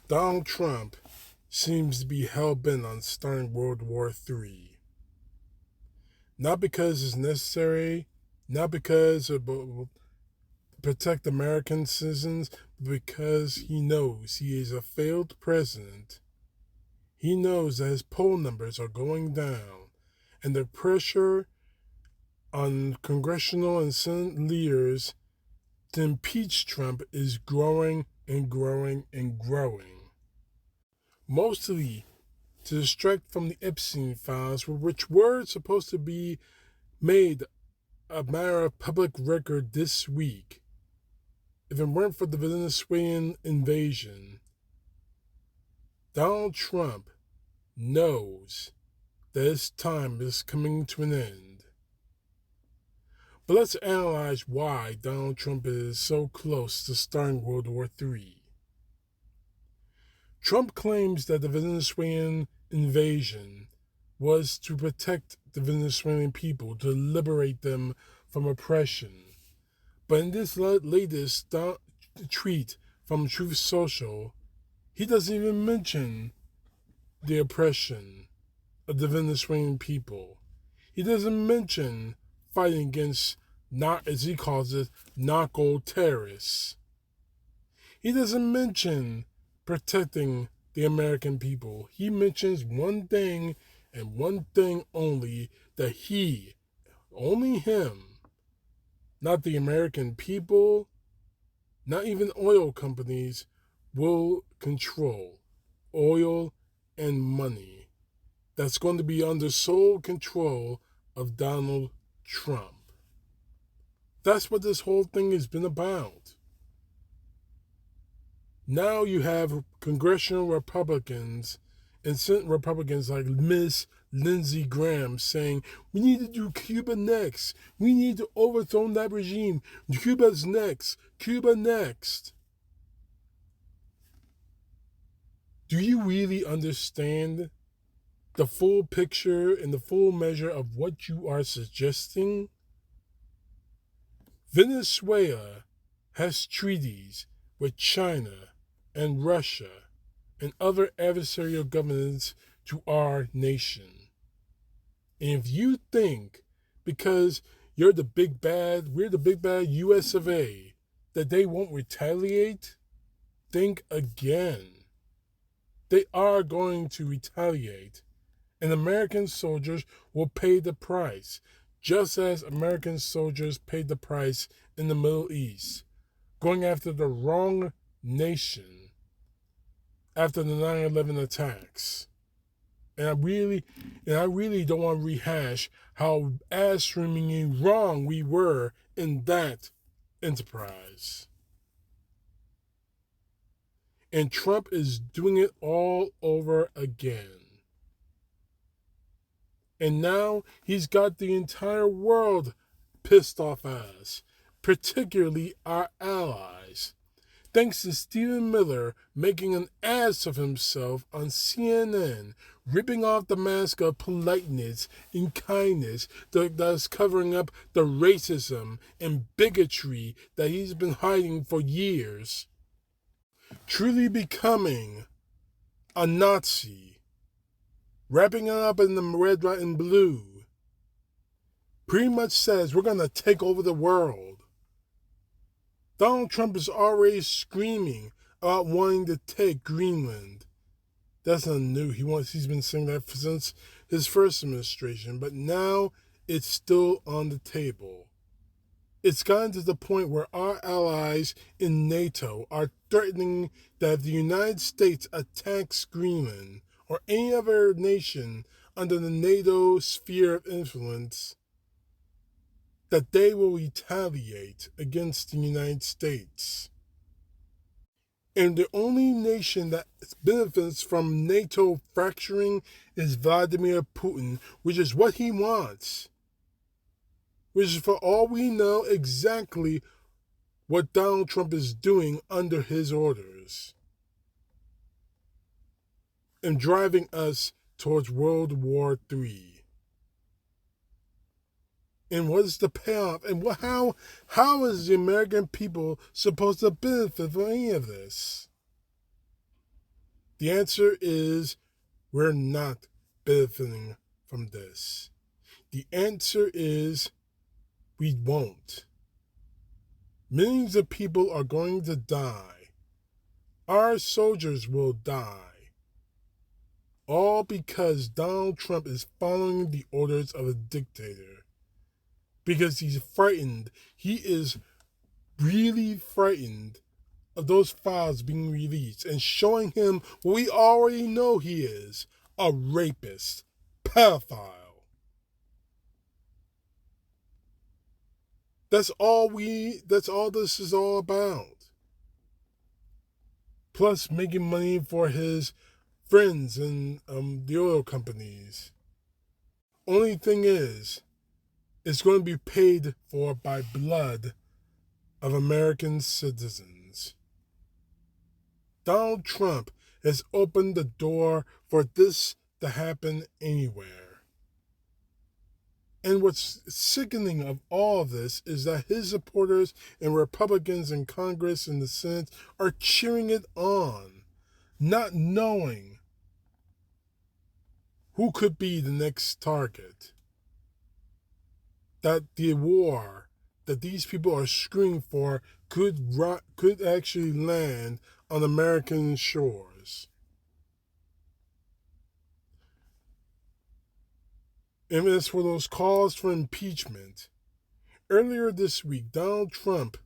Donald Trump seems to be hell-bent on starting World War III. Not because it's necessary, not because it will protect American citizens, but because he knows he is a failed president. He knows that his poll numbers are going down, and the pressure on congressional and Senate leaders to impeach Trump is growing and growing and growing. Mostly to distract from the Epstein files, which were supposed to be made a matter of public record this week. If it weren't for the Venezuelan invasion, Donald Trump knows that his time is coming to an end. But let's analyze why Donald Trump is so close to starting World War III. Trump claims that the Venezuelan invasion was to protect the Venezuelan people, to liberate them from oppression. But in this latest tweet from Truth Social, he doesn't even mention the oppression of the Venezuelan people. He doesn't mention fighting against, not as he calls it, narco terrorists. He doesn't mention protecting the American people. He mentions one thing and one thing only, that he, only him, not the American people, not even oil companies, will control oil and money. That's going to be under sole control of Donald Trump. That's what this whole thing has been about. Now you have congressional Republicans and Senate Republicans like Miss Lindsey Graham saying, we need to do Cuba next. We need to overthrow that regime. Cuba's next. Cuba next. Do you really understand the full picture and the full measure of what you are suggesting? Venezuela has treaties with China and Russia and other adversarial governments to our nation. And if you think, because we're the big bad US of A, that they won't retaliate, think again. They are going to retaliate, and American soldiers will pay the price, just as American soldiers paid the price in the Middle East, going after the wrong nation after the 9/11 attacks. And I really don't want to rehash how ass-streamingly wrong we were in that enterprise. And Trump is doing it all over again. And now he's got the entire world pissed off at us, particularly our allies. Thanks to Stephen Miller making an ass of himself on CNN, ripping off the mask of politeness and kindness that's covering up the racism and bigotry that he's been hiding for years. Truly becoming a Nazi, wrapping it up in the red, white, and blue, pretty much says we're going to take over the world. Donald Trump is already screaming about wanting to take Greenland. That's not new. He's been saying that since his first administration, but now it's still on the table. It's gotten to the point where our allies in NATO are threatening that if the United States attacks Greenland or any other nation under the NATO sphere of influence, that they will retaliate against the United States. And the only nation that benefits from NATO fracturing is Vladimir Putin, which is what he wants. Which is, for all we know, exactly what Donald Trump is doing under his orders. And driving us towards World War III. And what is the payoff? And how is the American people supposed to benefit from any of this? The answer is we're not benefiting from this. The answer is we won't. Millions of people are going to die. Our soldiers will die. All because Donald Trump is following the orders of a dictator. Because he's frightened. He is really frightened of those files being released and showing him what we already know he is: a rapist, pedophile. That's all this is all about. Plus making money for his friends and the oil companies. Only thing is, it's going to be paid for by blood of American citizens. Donald Trump has opened the door for this to happen anywhere. And what's sickening of all of this is that his supporters and Republicans in Congress and the Senate are cheering it on, not knowing who could be the next target. That the war that these people are screaming for could actually land on American shores. And as for those calls for impeachment, earlier this week, Donald Trump,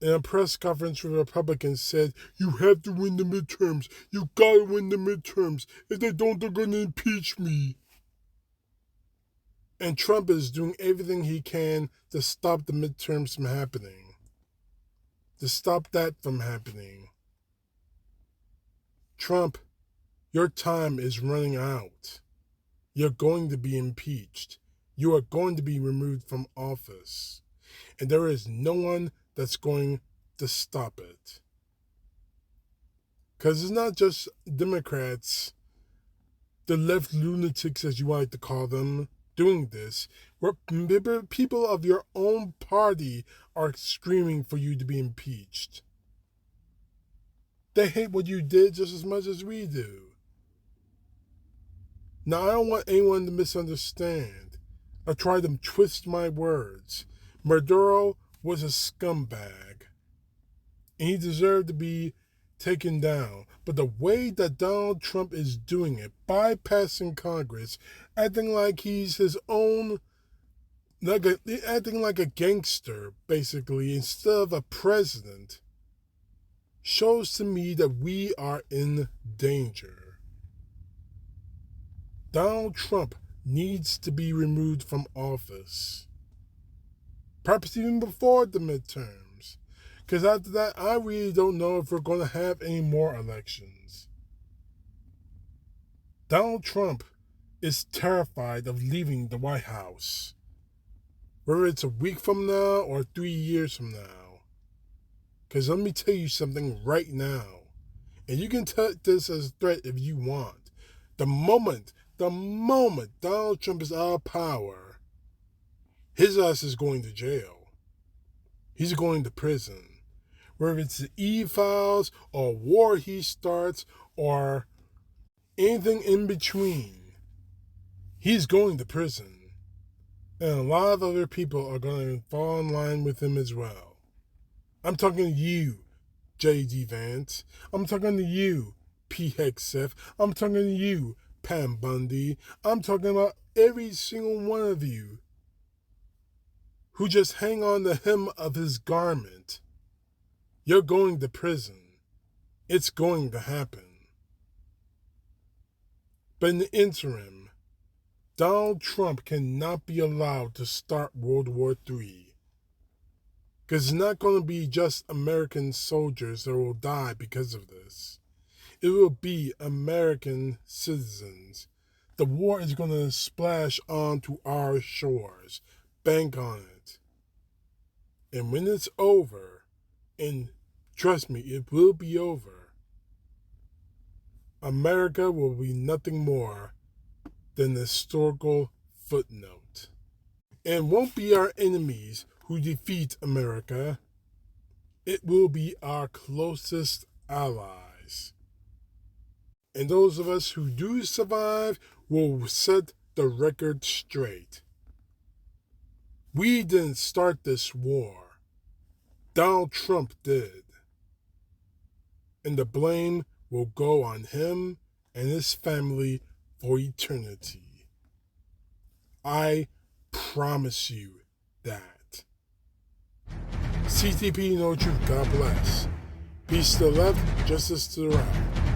in a press conference with Republicans, said, "You have to win the midterms. You gotta win the midterms. If they don't, they're gonna impeach me." And Trump is doing everything he can to stop the midterms from happening. To stop that from happening. Trump, your time is running out. You're going to be impeached. You are going to be removed from office. And there is no one that's going to stop it. Because it's not just Democrats, the left lunatics, as you like to call them, doing this. People of your own party are screaming for you to be impeached. They hate what you did just as much as we do. Now, I don't want anyone to misunderstand. I tried to twist my words. Maduro was a scumbag. And he deserved to be taken down. But the way that Donald Trump is doing it, bypassing Congress, acting like he's his own, acting like a gangster, basically, instead of a president, shows to me that we are in danger. Donald Trump needs to be removed from office. Perhaps even before the midterms. Because after that, I really don't know if we're going to have any more elections. Donald Trump is terrified of leaving the White House. Whether it's a week from now or 3 years from now. Because let me tell you something right now. And you can take this as a threat if you want. The moment Donald Trump is out of power, his ass is going to jail. He's going to prison. Whether it's the E-Files or war he starts or anything in between, he's going to prison. And a lot of other people are going to fall in line with him as well. I'm talking to you, J.D. Vance. I'm talking to you, P. Hegseth. I'm talking to you, Pam Bundy. I'm talking about every single one of you who just hang on the hem of his garment. You're going to prison. It's going to happen. But in the interim, Donald Trump cannot be allowed to start World War III. Because it's not going to be just American soldiers that will die because of this. It will be American citizens. The war is going to splash onto our shores. Bank on it. And when it's over, and trust me, it will be over, America will be nothing more than a historical footnote. And won't be our enemies who defeat America. It will be our closest allies. And those of us who do survive will set the record straight. We didn't start this war. Donald Trump did. And the blame will go on him and his family for eternity. I promise you that. CTP, no truth. God bless. Peace to the left, justice to the right.